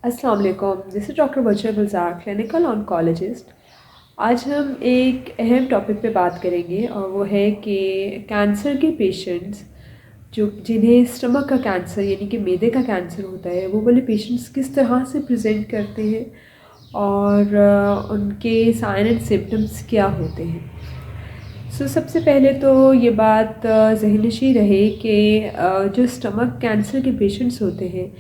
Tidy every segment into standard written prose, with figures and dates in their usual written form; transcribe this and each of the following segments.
अस्सलाम वालेकुम, this is doctor Bashir Gulzar, clinical oncologist. आज हम एक अहम टॉपिक पे बात करेंगे और वो है कि कैंसर के पेशेंट्स जो जिन्हें स्टमक का कैंसर यानी कि मैदे का कैंसर होता है, वो वाले पेशेंट्स किस तरह से प्रेजेंट करते हैं और उनके साइन एंड सिम्टम्स क्या होते हैं। सबसे पहले तो ये बात ज़हनशी रहे कि जो स्टमक कैंसर के पेशेंट्स होते हैं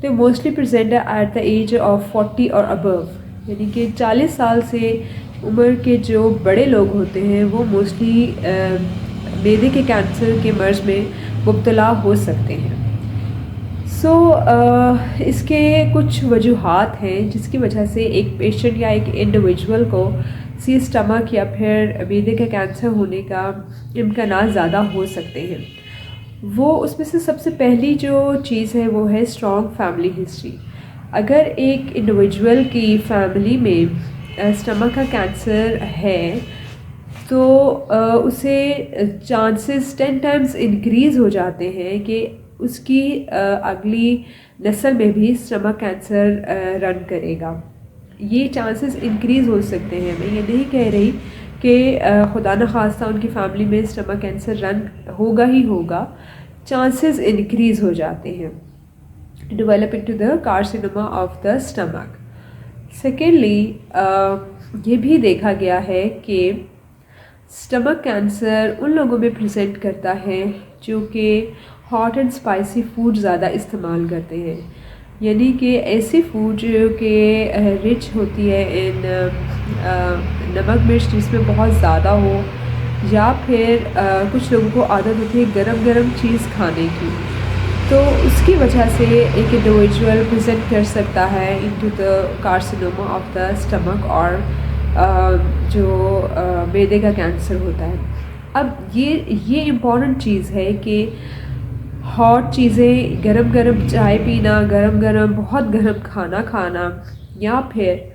तो mostly present at the age of 40 और अबव, यानी कि 40 साल से उम्र के जो बड़े लोग होते हैं वो मोस्टली मैदे के कैंसर के मर्ज़ में मुब्तला हो सकते हैं। इसके कुछ वजूहात हैं जिसकी वजह से एक पेशेंट या एक इंडिविजुअल को सी स्टमक या फिर मैदे का कैंसर होने का इम्कान ज़्यादा हो सकते हैं। वो उसमें से सबसे पहली जो चीज़ है वो है स्ट्रॉन्ग फैमिली हिस्ट्री। अगर एक इंडिविजुअल की फैमिली में स्टमक का कैंसर है तो उसे चांसेस 10 टाइम्स इंक्रीज़ हो जाते हैं कि उसकी अगली नस्ल में भी स्टमक कैंसर रन करेगा। ये चांसेस इंक्रीज़ हो सकते हैं। मैं ये नहीं कह रही कि खुदा न खास्ता उनकी फैमिली में स्टमक कैंसर रन होगा ही होगा, चांसेस इंक्रीज़ हो जाते हैं develop into the carcinoma of the stomach. Secondly, ये भी देखा गया है कि स्टमक कैंसर उन लोगों में प्रेजेंट करता है जो कि हॉट एंड स्पाइसी फूड ज़्यादा इस्तेमाल करते हैं, यानी कि ऐसी फूड जो कि रिच होती है इन नमक मिर्च जिसमें बहुत ज़्यादा हो, या फिर कुछ लोगों को आदत होती है गरम गरम चीज़ खाने की, तो उसकी वजह से एक इंडिविजुअल प्रेजेंट कर सकता है into the carcinoma of the stomach और जो मैदे का कैंसर होता है। अब ये इम्पॉर्टेंट चीज़ है कि हॉट चीज़ें, गरम गरम चाय पीना, गरम गरम बहुत गरम खाना खाना या फिर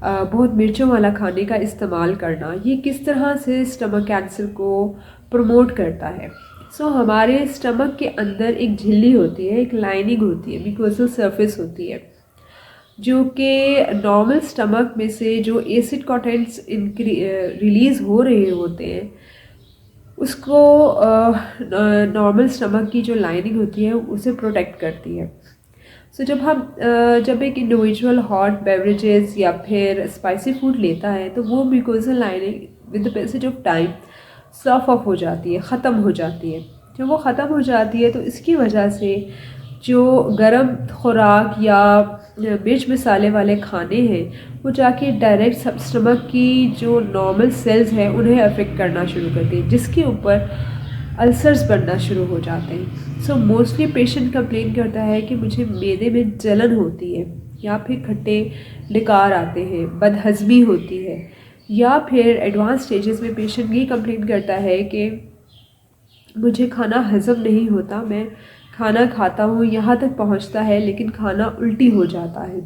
बहुत मिर्चों वाला खाने का इस्तेमाल करना, ये किस तरह से स्टमक कैंसर को प्रमोट करता है। हमारे स्टमक के अंदर एक झिल्ली होती है, एक लाइनिंग होती है, म्यूकोसल सरफेस होती है, जो कि नॉर्मल स्टमक में से जो एसिड कंटेंट्स रिलीज़ हो रहे होते हैं उसको नॉर्मल स्टमक की जो लाइनिंग होती है उसे प्रोटेक्ट करती है। जब एक इंडिविजुअल हॉट बेवरेजेस या फिर स्पाइसी फूड लेता है तो वो mucosal lining with the passage of time slough off हो जाती है, ख़त्म हो जाती है। जब वो ख़त्म हो जाती है तो इसकी वजह से जो गरम खुराक या मिर्च मसाले वाले खाने हैं वो जाके डायरेक्ट स्टमक की जो नॉर्मल सेल्स हैं उन्हें अफेक्ट करना शुरू करती है, जिसके ऊपर अल्सर्स बनना शुरू हो जाते हैं। मोस्टली पेशेंट कंप्लेन करता है कि मुझे मैदे में जलन होती है, या फिर खट्टे डकार आते हैं, बदहज़मी होती है, या फिर एडवांस स्टेजेस में पेशेंट ये कंप्लेन करता है कि मुझे खाना हज़म नहीं होता, मैं खाना खाता हूँ यहाँ तक पहुँचता है लेकिन खाना उल्टी हो जाता है।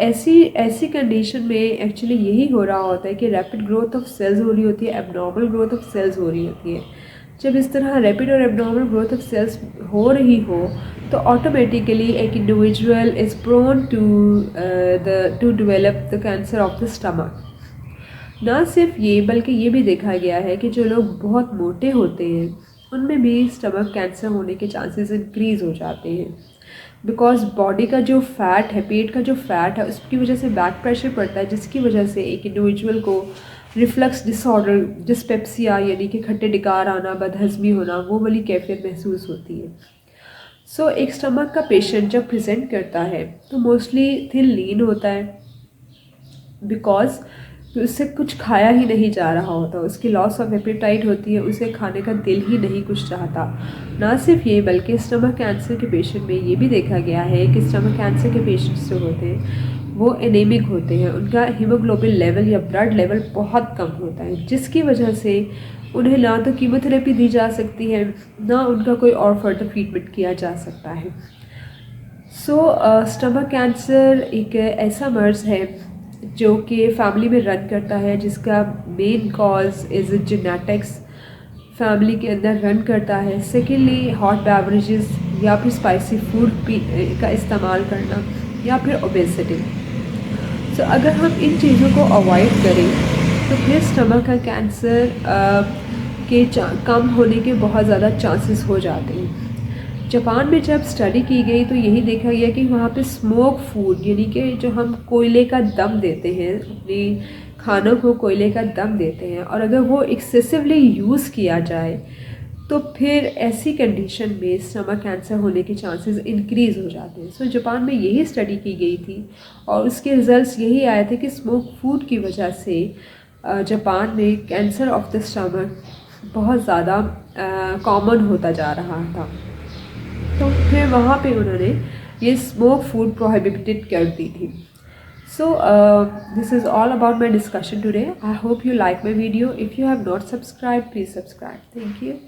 ऐसी कंडीशन में एक्चुअली यही हो रहा होता है कि रैपिड ग्रोथ ऑफ सेल्स हो रही होती है, एबनॉर्मल ग्रोथ ऑफ सेल्स हो रही होती है। जब इस तरह रैपिड और एबनॉर्मल ग्रोथ ऑफ सेल्स हो रही हो तो ऑटोमेटिकली एक individual is prone to develop the cancer of the stomach. ना सिर्फ ये बल्कि ये भी देखा गया है कि जो लोग बहुत मोटे होते हैं उनमें भी स्टमक कैंसर होने के चांसेस इंक्रीज़ हो जाते हैं, बिकॉज बॉडी का जो फ़ैट है, पेट का जो फ़ैट है, उसकी वजह से बैक प्रेशर पड़ता है, जिसकी वजह से एक इंडिविजुअल को रिफ्लक्स डिसऑर्डर, डिस्पेप्सिया यानी कि खट्टे डकार आना, बदहज़मी होना, वो वाली कैफियत महसूस होती है। एक स्टमक का पेशेंट जब प्रेजेंट करता है तो मोस्टली थिन लीन होता है, बिकॉज उससे कुछ खाया ही नहीं जा रहा होता, उसकी लॉस ऑफ एपेटाइट होती है, उसे खाने का दिल ही नहीं कुछ चाहता। ना सिर्फ ये बल्कि स्टमक कैंसर के पेशेंट में ये भी देखा गया है कि स्टमक कैंसर के पेशेंट्स जो होते हैं वो एनीमिक होते हैं, उनका हीमोग्लोबिन लेवल या ब्लड लेवल बहुत कम होता है, जिसकी वजह से उन्हें ना तो कीमोथेरेपी दी जा सकती है, ना उनका कोई और फर्दर ट्रीटमेंट किया जा सकता है। स्टमक कैंसर एक ऐसा मर्ज़ है जो कि फैमिली में रन करता है, जिसका main cause is genetics, family के अंदर रन करता है। सेकेंडली, हॉट बेवरेजेस या फिर स्पाइसी फूड का इस्तेमाल करना, या फिर ओबेसिटी। सो अगर हम इन चीज़ों को अवॉइड करें तो फिर स्टमक का कैंसर के कम होने के बहुत ज़्यादा चांसेस हो जाते हैं। जापान में जब स्टडी की गई तो यही देखा गया कि वहाँ पे स्मोक फूड, यानी कि जो हम कोयले का दम देते हैं, अपने खानों को कोयले का दम देते हैं, और अगर वो एक्सेसिवली यूज़ किया जाए तो फिर ऐसी कंडीशन में स्टमक कैंसर होने के चांसेस इंक्रीज़ हो जाते हैं। सो जापान में यही स्टडी की गई थी और उसके रिजल्ट्स यही आए थे कि स्मोक फूड की वजह से जापान में कैंसर ऑफ द स्टमक बहुत ज़्यादा कॉमन होता जा रहा था। तो फिर वहाँ पे उन्होंने ये स्मोक फूड प्रोहिबिटेड कर दी थी। So this is all about my discussion today. I hope you like my video. If you have not subscribed, please subscribe. Thank you.